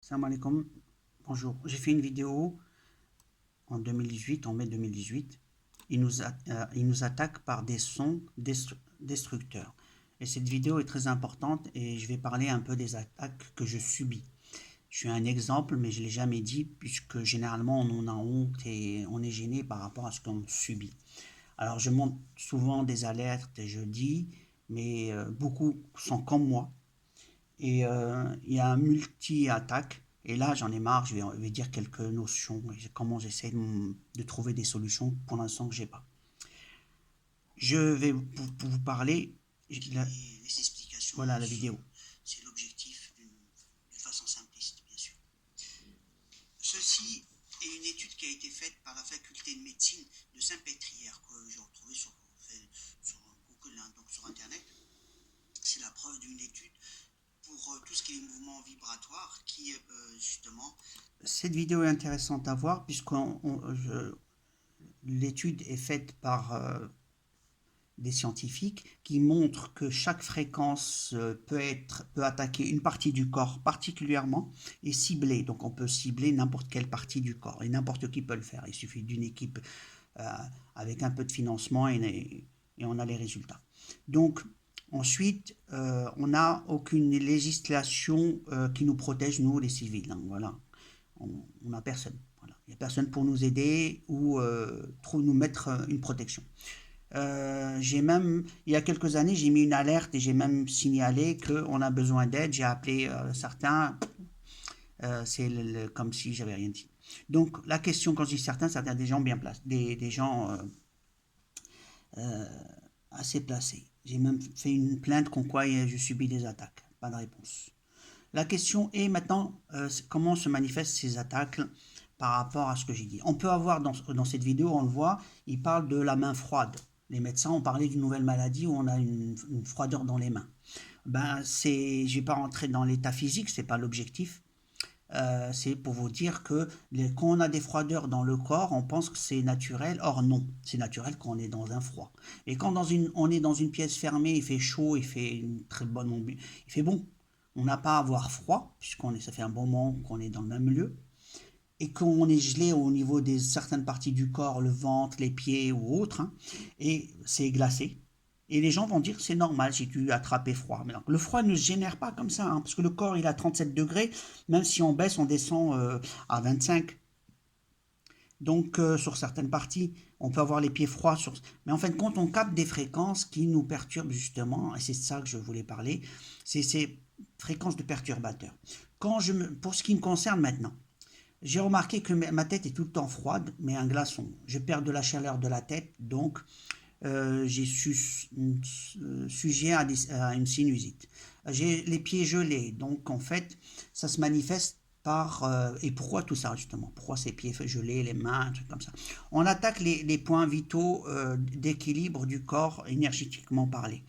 Salam alaikum, bonjour. J'ai fait une vidéo en 2018, en mai 2018. Il nous attaque par des sons destructeurs. Et cette vidéo est très importante et je vais parler un peu des attaques que je subis. Je suis un exemple, mais je ne l'ai jamais dit, puisque généralement on en a honte et on est gêné par rapport à ce qu'on subit. Alors je monte souvent des alertes et je dis, mais beaucoup sont comme moi. Et il y a un multi-attaque. Et là, j'en ai marre, je vais dire quelques notions et comment j'essaie de trouver des solutions pour l'instant que j'ai pas. Je vais vous parler. Les explications. Voilà la vidéo. C'est l'objectif d'une façon simpliste, bien sûr. Ceci est une étude qui a été faite par la faculté de médecine de Saint-Pétrière, que j'ai retrouvée sur Google, hein, donc sur Internet. C'est la preuve d'une étude pour tout ce qui est mouvements vibratoires qui justement... Cette vidéo est intéressante à voir puisque l'étude est faite par des scientifiques qui montrent que chaque fréquence peut attaquer une partie du corps particulièrement et cibler. Donc on peut cibler n'importe quelle partie du corps et n'importe qui peut le faire. Il suffit d'une équipe euh, avec un peu de financement et on a les résultats. Donc ensuite, on n'a aucune législation qui nous protège, nous les civils. Hein, voilà. On n'a personne. Voilà. Il n'y a personne pour nous aider ou nous mettre une protection. Il y a quelques années, j'ai mis une alerte et j'ai même signalé qu'on a besoin d'aide. J'ai appelé certains, c'est comme si j'avais rien dit. Donc la question, quand je dis certains, c'est des gens bien placés, des gens assez placés. J'ai même fait une plainte comme quoi je subis des attaques. Pas de réponse. La question est maintenant comment se manifestent ces attaques par rapport à ce que j'ai dit. On peut avoir dans cette vidéo, on le voit, il parle de la main froide. Les médecins ont parlé d'une nouvelle maladie où on a une froideur dans les mains. Ben, je ne vais pas rentrer dans l'état physique, ce n'est pas l'objectif. C'est pour vous dire que quand on a des froideurs dans le corps, on pense que c'est naturel. Or non, c'est naturel quand on est dans un froid. Et quand on est dans une pièce fermée, il fait chaud, il fait une très bonne, il fait bon. On n'a pas à avoir froid, ça fait un bon moment qu'on est dans le même lieu. Et qu'on est gelé au niveau des certaines parties du corps, le ventre, les pieds ou autres, hein, et c'est glacé. Et les gens vont dire que c'est normal si tu attrapes froid. Mais non, le froid ne se génère pas comme ça, hein, parce que le corps il a 37 degrés, même si on baisse, on descend à 25. Donc sur certaines parties, on peut avoir les pieds froids. Mais en fin de compte, on capte des fréquences qui nous perturbent justement, et c'est ça que je voulais parler, c'est ces fréquences de perturbateurs. Pour ce qui me concerne maintenant, j'ai remarqué que ma tête est tout le temps froide, mais un glaçon. Je perds de la chaleur de la tête, donc j'ai sujet à une sinusite. J'ai les pieds gelés, donc en fait, ça se manifeste par... et pourquoi tout ça justement? Pourquoi ces pieds gelés, les mains, un truc comme ça? On attaque les points vitaux d'équilibre du corps énergétiquement parlé.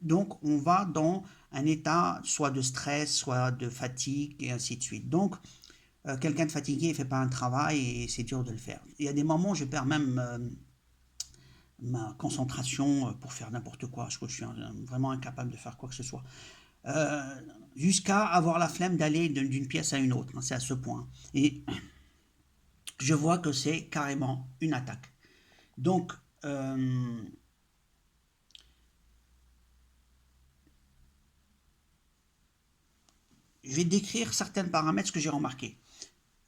Donc on va dans un état soit de stress, soit de fatigue, et ainsi de suite. Donc quelqu'un de fatigué ne fait pas un travail et c'est dur de le faire. Il y a des moments où je perds même ma concentration pour faire n'importe quoi. Je suis vraiment incapable de faire quoi que ce soit. Euh, Jusqu'à avoir la flemme d'aller d'une pièce à une autre. Hein, c'est à ce point. Et je vois que c'est carrément une attaque. Donc, je vais décrire certains paramètres que j'ai remarqués.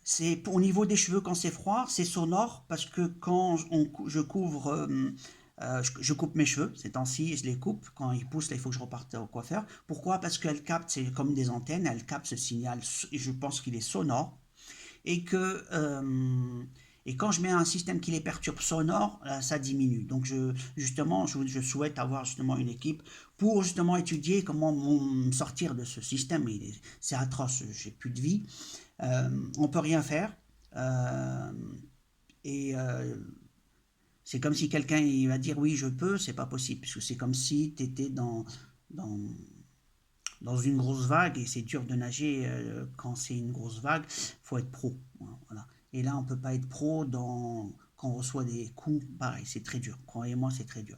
C'est au niveau des cheveux quand c'est froid, c'est sonore parce que je couvre, je coupe mes cheveux ces temps-ci, je les coupe. Quand ils poussent, là, il faut que je reparte au coiffeur. Pourquoi? Parce qu'elles captent, c'est comme des antennes, elles captent ce signal. Et je pense qu'il est sonore et que et quand je mets un système qui les perturbe sonore, ça diminue. Donc justement, je souhaite avoir justement une équipe pour justement étudier comment me sortir de ce système. C'est atroce, j'ai plus de vie. On peut rien faire. Euh, et c'est comme si quelqu'un il va dire oui je peux, c'est pas possible, parce que c'est comme si tu étais dans, dans une grosse vague et c'est dur de nager quand c'est une grosse vague, faut être pro. Voilà. Et là on peut pas être pro quand on reçoit des coups, pareil, c'est très dur. Croyez-moi, c'est très dur.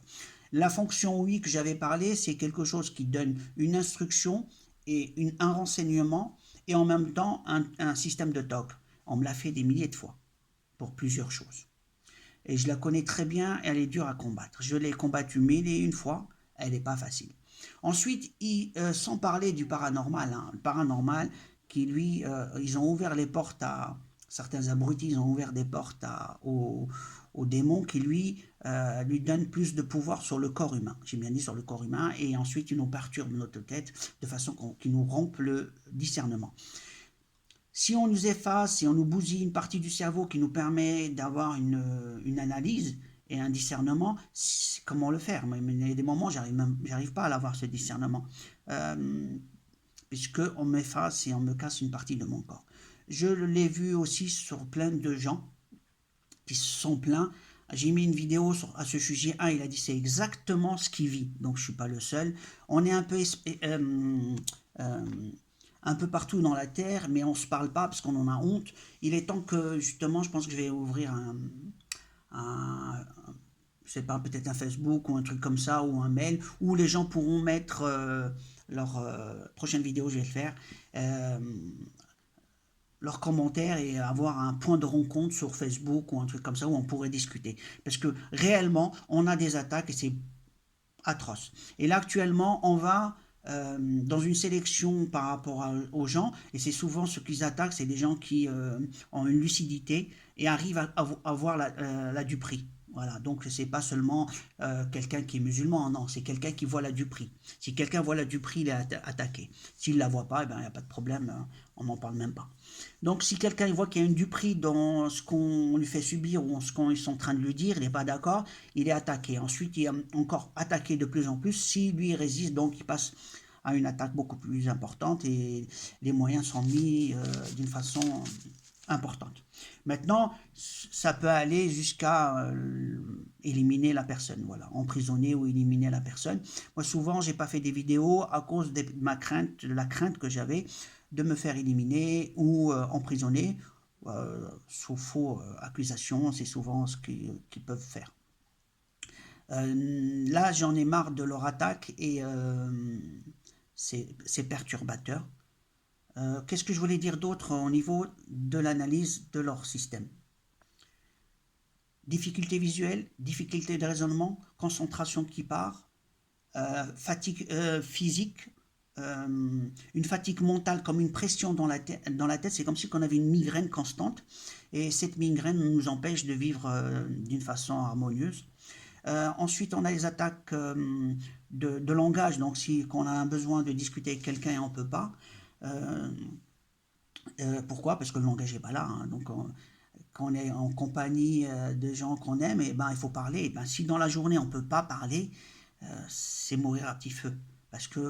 La fonction oui que j'avais parlé, c'est quelque chose qui donne une instruction et un renseignement et en même temps un système de TOC. On me l'a fait des milliers de fois pour plusieurs choses. Et je la connais très bien, elle est dure à combattre. Je l'ai combattue mille et une fois, elle n'est pas facile. Ensuite, sans parler du paranormal, hein, le paranormal qui lui, ils ont ouvert les portes à certains abrutis, ils ont ouvert des portes aux démons qui lui donnent plus de pouvoir sur le corps humain. J'ai bien dit sur le corps humain, et ensuite ils nous perturbent notre tête de façon qu'ils nous rompent le discernement. Si on nous efface, si on nous bousille une partie du cerveau qui nous permet d'avoir une analyse et un discernement, comment le faire? Mais il y a des moments, j'arrive pas à l'avoir, ce discernement, puisqu'on m'efface et on me casse une partie de mon corps. Je l'ai vu aussi sur plein de gens qui se sont plaints. J'ai mis une vidéo à ce sujet. Il a dit c'est exactement ce qu'il vit, donc je ne suis pas le seul. On est un peu partout dans la terre, mais on ne se parle pas parce qu'on en a honte. Il est temps que, justement, je pense que je vais ouvrir je sais pas, peut-être un Facebook ou un truc comme ça, ou un mail, où les gens pourront mettre leur prochaine vidéo, je vais le faire, leurs commentaires, et avoir un point de rencontre sur Facebook ou un truc comme ça où on pourrait discuter. Parce que réellement, on a des attaques et c'est atroce. Et là, actuellement, on va dans une sélection par rapport aux gens, et c'est souvent ce qu'ils attaquent, c'est des gens qui ont une lucidité et arrivent à voir la duperie. Voilà, donc c'est pas seulement quelqu'un qui est musulman, non, c'est quelqu'un qui voit la duperie. Si quelqu'un voit la duperie, il est attaqué. S'il la voit pas, il n'y a pas de problème, on n'en parle même pas. Donc si quelqu'un voit qu'il y a une duperie dans ce qu'on lui fait subir ou ce qu'ils sont en train de lui dire, il n'est pas d'accord, il est attaqué. Ensuite, il est encore attaqué de plus en plus. Si lui résiste, donc il passe à une attaque beaucoup plus importante, et les moyens sont mis d'une façon importante. Maintenant, ça peut aller jusqu'à éliminer la personne, voilà, emprisonner ou éliminer la personne. Moi, souvent, j'ai pas fait des vidéos à cause de la crainte que j'avais de me faire éliminer ou emprisonner sous faux accusations. C'est souvent ce qu'ils peuvent faire. Là, j'en ai marre de leur attaque, et c'est perturbateur. Qu'est-ce que je voulais dire d'autre au niveau de l'analyse de leur système? Difficulté visuelle, difficulté de raisonnement, concentration qui part, fatigue physique, une fatigue mentale, comme une pression dans la tête. C'est comme si on avait une migraine constante, et cette migraine nous empêche de vivre d'une façon harmonieuse. Ensuite, on a les attaques de langage, donc si on a un besoin de discuter avec quelqu'un et on ne peut pas. Pourquoi? Parce que le langage n'est pas là, hein. Donc quand on est en compagnie de gens qu'on aime, il faut parler. Si dans la journée on ne peut pas parler, c'est mourir à petit feu, parce que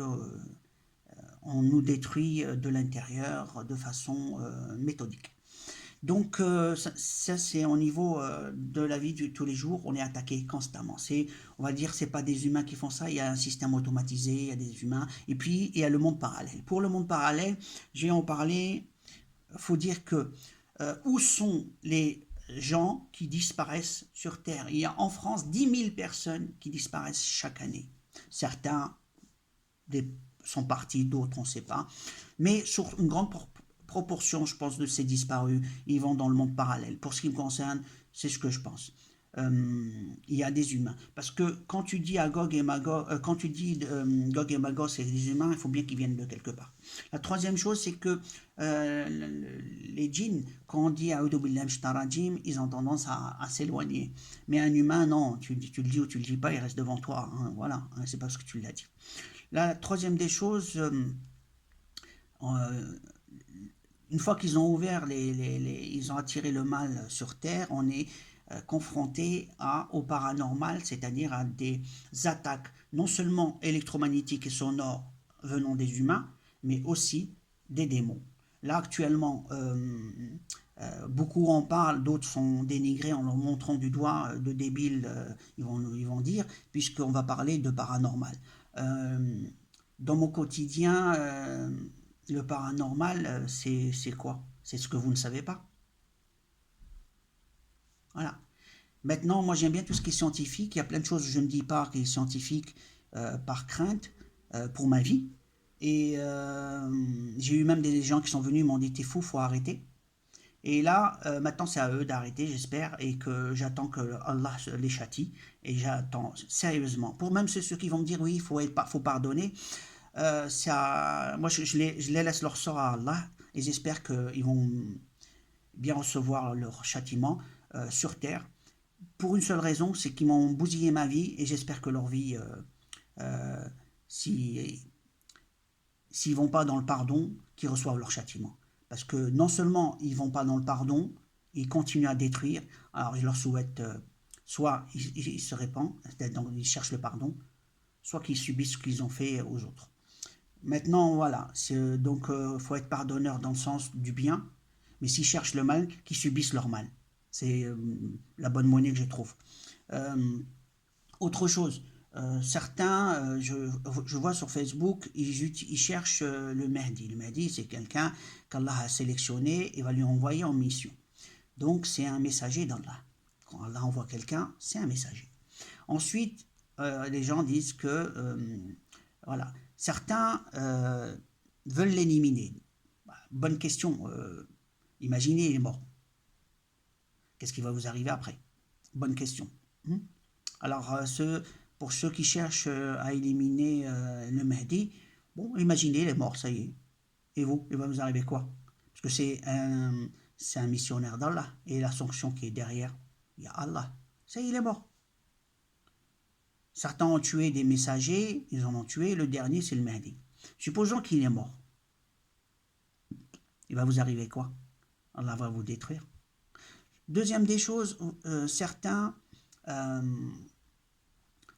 on nous détruit de l'intérieur de façon méthodique. Donc ça c'est au niveau de la vie de tous les jours, on est attaqué constamment. On va dire, c'est pas des humains qui font ça, il y a un système automatisé, il y a des humains, et puis il y a le monde parallèle. Pour le monde parallèle, je vais en parler. Il faut dire que où sont les gens qui disparaissent sur Terre? Il y a en France 10 000 personnes qui disparaissent chaque année. Certains sont partis, d'autres on ne sait pas. Mais sur une grande proportion, je pense, de ces disparus, ils vont dans le monde parallèle. Pour ce qui me concerne, c'est ce que je pense. Il y a des humains. Parce que quand tu dis à Gog et Magog, Gog et Magog, c'est des humains, il faut bien qu'ils viennent de quelque part. La troisième chose, c'est que les djinns, quand on dit A'udhu billahi minash shaitanir rajim, ils ont tendance à s'éloigner. Mais un humain, non, tu le dis ou tu le dis pas, il reste devant toi. Hein, voilà, hein, c'est parce que tu l'as dit. La troisième des choses, une fois qu'ils ont ouvert, ils ont attiré le mal sur Terre, on est confronté au paranormal, c'est-à-dire à des attaques non seulement électromagnétiques et sonores venant des humains, mais aussi des démons. Là, actuellement, beaucoup en parlent, d'autres sont dénigrés en leur montrant du doigt de débiles, ils vont dire, puisqu'on va parler de paranormal. Dans mon quotidien, le paranormal, c'est quoi? C'est ce que vous ne savez pas. Voilà. Maintenant, moi j'aime bien tout ce qui est scientifique. Il y a plein de choses que je ne dis pas qui est scientifique par crainte pour ma vie. Et j'ai eu même des gens qui sont venus, m'ont dit t'es fou, faut arrêter. Et là, maintenant c'est à eux d'arrêter, j'espère, et que j'attends que Allah les châtie. Et j'attends sérieusement. Pour même ceux qui vont me dire oui, faut pardonner. Moi je les laisse leur sort à Allah et j'espère qu'ils vont bien recevoir leur châtiment sur terre. Pour une seule raison, c'est qu'ils m'ont bousillé ma vie et j'espère que leur vie, euh, si, s'ils vont pas dans le pardon, qu'ils reçoivent leur châtiment. Parce que non seulement ils vont pas dans le pardon, ils continuent à détruire. Alors je leur souhaite soit ils se répandent, donc ils cherchent le pardon, soit qu'ils subissent ce qu'ils ont fait aux autres. Maintenant, voilà, donc faut être pardonneur dans le sens du bien, mais s'ils cherchent le mal, qu'ils subissent leur mal. C'est la bonne monnaie que je trouve. Euh, Autre chose, certains, je vois sur Facebook, ils cherchent le Mahdi. Le Mahdi, c'est quelqu'un qu'Allah a sélectionné et va lui envoyer en mission. Donc, c'est un messager d'Allah. Quand Allah envoie quelqu'un, c'est un messager. Ensuite, les gens disent que, voilà, certains veulent l'éliminer. Bonne question. Imaginez, il est mort. Qu'est-ce qui va vous arriver après? Bonne question. Alors, pour ceux qui cherchent à éliminer le Mahdi, bon, imaginez, il est mort, ça y est. Et vous, il va vous arriver quoi? Parce que c'est un missionnaire d'Allah. Et la sanction qui est derrière, il y a Allah. Ça y est, il est mort. Certains ont tué des messagers, ils en ont tué. Le dernier, c'est le Mahdi. Supposons qu'il est mort. Il va vous arriver quoi? Allah va vous détruire. Deuxième des choses, certains euh,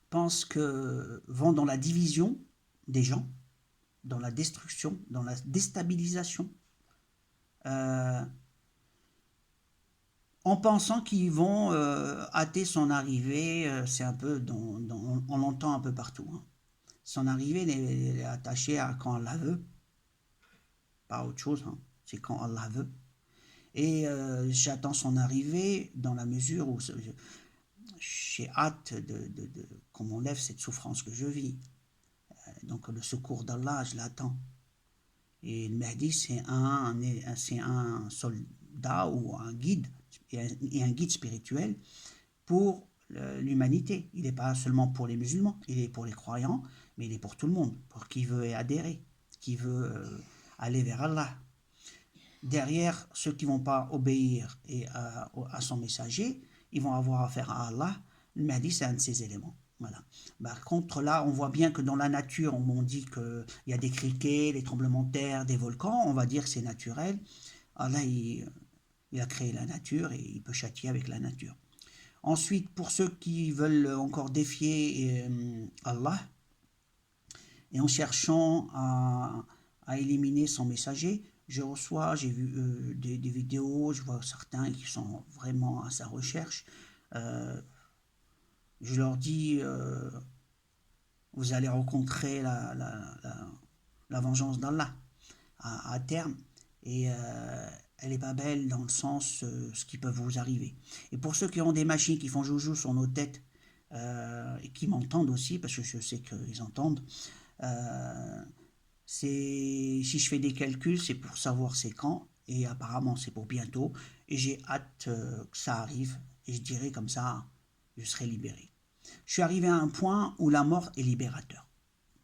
pensent que vont dans la division des gens, dans la destruction, dans la déstabilisation, euh, en pensant qu'ils vont hâter son arrivée. C'est un peu, on l'entend un peu partout. Hein. Son arrivée est attachée à quand Allah veut, pas autre chose. Hein. C'est quand Allah veut. Et j'attends son arrivée dans la mesure où j'ai hâte qu'on m'enlève cette souffrance que je vis. Donc le secours d'Allah, je l'attends. Et le Mahdi, c'est un soldat ou un guide, et un guide spirituel pour l'humanité. Il n'est pas seulement pour les musulmans, il est pour les croyants, mais il est pour tout le monde, pour qui veut adhérer, qui veut aller vers Allah. Derrière, ceux qui ne vont pas obéir à son messager, ils vont avoir affaire à Allah. Le Mahdi, c'est un de ces éléments. Voilà. Par contre, là, on voit bien que dans la nature, on dit qu'il y a des criquets, des tremblements de terre, des volcans. On va dire que c'est naturel. Allah, il a créé la nature et il peut châtier avec la nature. Ensuite, pour ceux qui veulent encore défier Allah, et en cherchant à éliminer son messager, j'ai vu des vidéos, je vois certains qui sont vraiment à sa recherche. Euh, je leur dis, vous allez rencontrer la vengeance d'Allah à terme. Et elle n'est pas belle dans le sens ce qui peut vous arriver. Et pour ceux qui ont des machines qui font joujou sur nos têtes, et qui m'entendent aussi, parce que je sais qu'ils entendent, euh, si je fais des calculs, c'est pour savoir c'est quand, et apparemment c'est pour bientôt, et j'ai hâte que ça arrive, et je dirais comme ça, je serai libéré. Je suis arrivé à un point où la mort est libérateur.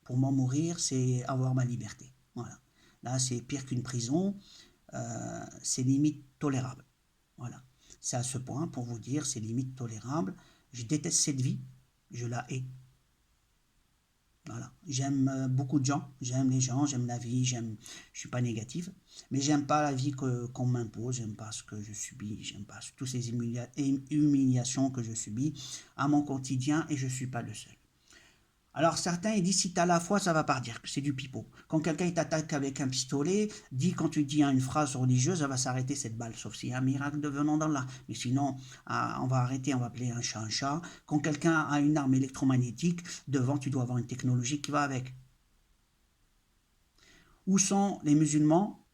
Pour m'en mourir, c'est avoir ma liberté. Voilà. Là, c'est pire qu'une prison, c'est limite tolérable. Voilà. C'est à ce point, pour vous dire, c'est limite tolérable. Je déteste cette vie, je la hais. Voilà. J'aime beaucoup de gens, j'aime les gens, j'aime la vie, je suis pas négative, mais j'aime pas la vie qu'on m'impose, j'aime pas ce que je subis, j'aime pas toutes ces humiliations que je subis à mon quotidien et je suis pas le seul. Alors certains ils disent si tu as la foi ça va pas dire que c'est du pipeau. Quand quelqu'un t'attaque avec un pistolet, quand tu dis une phrase religieuse, ça va s'arrêter cette balle, sauf s'il y a un miracle de venant d'Allah. Mais sinon, on va arrêter, on va appeler un chat un chat. Quand quelqu'un a une arme électromagnétique, devant tu dois avoir une technologie qui va avec. Où sont les musulmans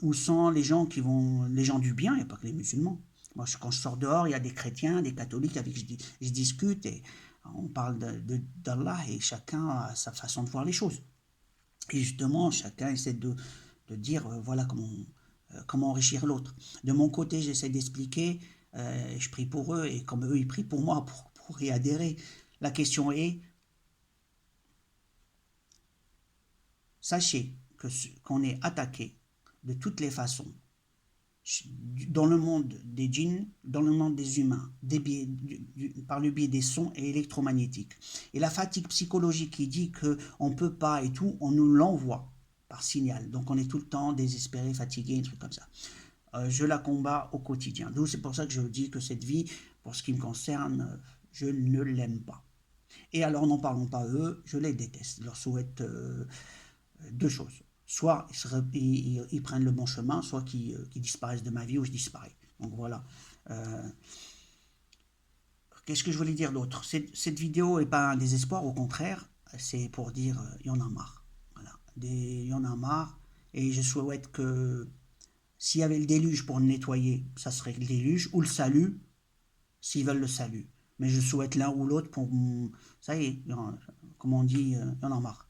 où sont les gens du bien, il n'y a pas que les musulmans. Moi, quand je sors dehors, il y a des chrétiens, des catholiques avec qui je discute et on parle d'Allah et chacun a sa façon de voir les choses. Et justement, chacun essaie de dire, voilà comment enrichir l'autre. De mon côté, j'essaie d'expliquer, je prie pour eux, et comme eux, ils prient pour moi, pour y adhérer. La question est, sachez qu'on est attaqué de toutes les façons, dans le monde des djinns, dans le monde des humains, par le biais des sons et électromagnétiques. Et la fatigue psychologique qui dit qu'on ne peut pas et tout, on nous l'envoie par signal. Donc on est tout le temps désespéré, fatigué, un truc comme ça. Je la combats au quotidien. Donc c'est pour ça que je dis que cette vie, pour ce qui me concerne, je ne l'aime pas. Et alors n'en parlons pas eux, je les déteste. Je leur souhaite deux choses. Soit ils prennent le bon chemin, soit qu'ils disparaissent de ma vie ou je disparais. Donc voilà. Euh, Qu'est-ce que je voulais dire d'autre? Cette vidéo n'est pas un désespoir, au contraire, c'est pour dire il y en a marre. Voilà. Il y en a marre. Et je souhaite que s'il y avait le déluge pour le nettoyer, ça serait le déluge, ou le salut, s'ils veulent le salut. Mais je souhaite l'un ou l'autre pour... Ça y est, comme on dit, il y en a marre.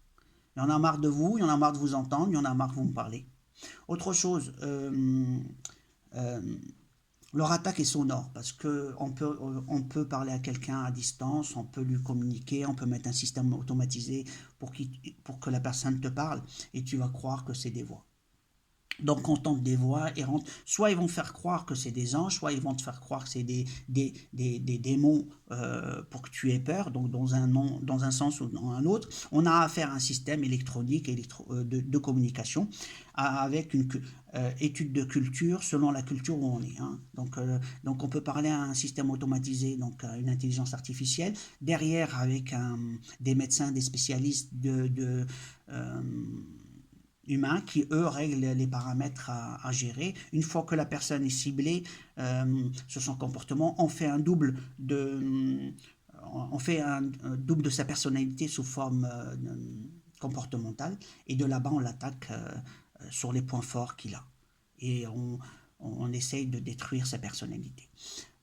Il y en a marre de vous, il y en a marre de vous entendre, il y en a marre que vous me parlez. Autre chose, euh, leur attaque est sonore parce que on peut parler à quelqu'un à distance, on peut lui communiquer, on peut mettre un système automatisé pour que la personne te parle et tu vas croire que c'est des voix. Donc on tente des voix errantes. Soit ils vont faire croire que c'est des anges, soit ils vont te faire croire que c'est des démons pour que tu aies peur, donc dans un sens ou dans un autre. On a affaire à un système électronique de communication avec une étude de culture selon la culture où on est. Hein. Donc on peut parler à un système automatisé, donc à une intelligence artificielle, derrière avec des médecins, des spécialistes euh, humains qui, eux, règlent les paramètres à gérer. Une fois que la personne est ciblée sur son comportement, on fait un double de sa personnalité sous forme comportementale et de là-bas, on l'attaque sur les points forts qu'il a. Et on essaye de détruire sa personnalité.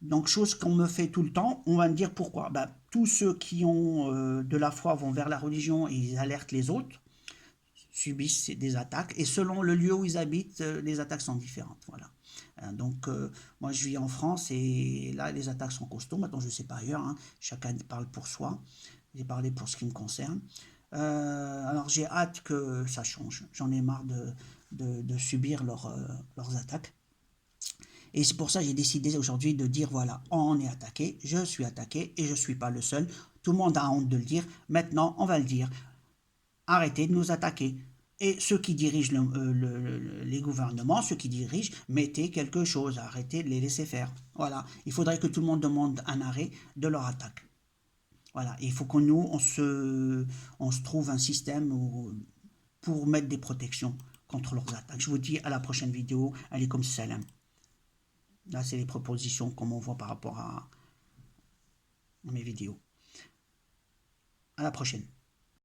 Donc, chose qu'on me fait tout le temps, on va me dire pourquoi. Bah, tous ceux qui ont de la foi vont vers la religion et ils alertent les autres subissent des attaques et selon le lieu où ils habitent, les attaques sont différentes. Voilà. Donc, moi je vis en France et là les attaques sont costauds. Maintenant, je ne sais pas ailleurs, hein. Chacun parle pour soi. J'ai parlé pour ce qui me concerne. Alors, j'ai hâte que ça change. J'en ai marre de subir leurs attaques. Et c'est pour ça que j'ai décidé aujourd'hui de dire voilà, on est attaqué, je suis attaqué et je ne suis pas le seul. Tout le monde a honte de le dire. Maintenant, on va le dire. Arrêtez de nous attaquer. Et ceux qui dirigent les gouvernements, ceux qui dirigent, mettez quelque chose, arrêtez de les laisser faire. Voilà, il faudrait que tout le monde demande un arrêt de leur attaque. Voilà, il faut que nous, on se trouve un système pour mettre des protections contre leurs attaques. Je vous dis à la prochaine vidéo. Allez comme salam. Là, c'est les propositions qu'on m'envoie par rapport à mes vidéos. À la prochaine.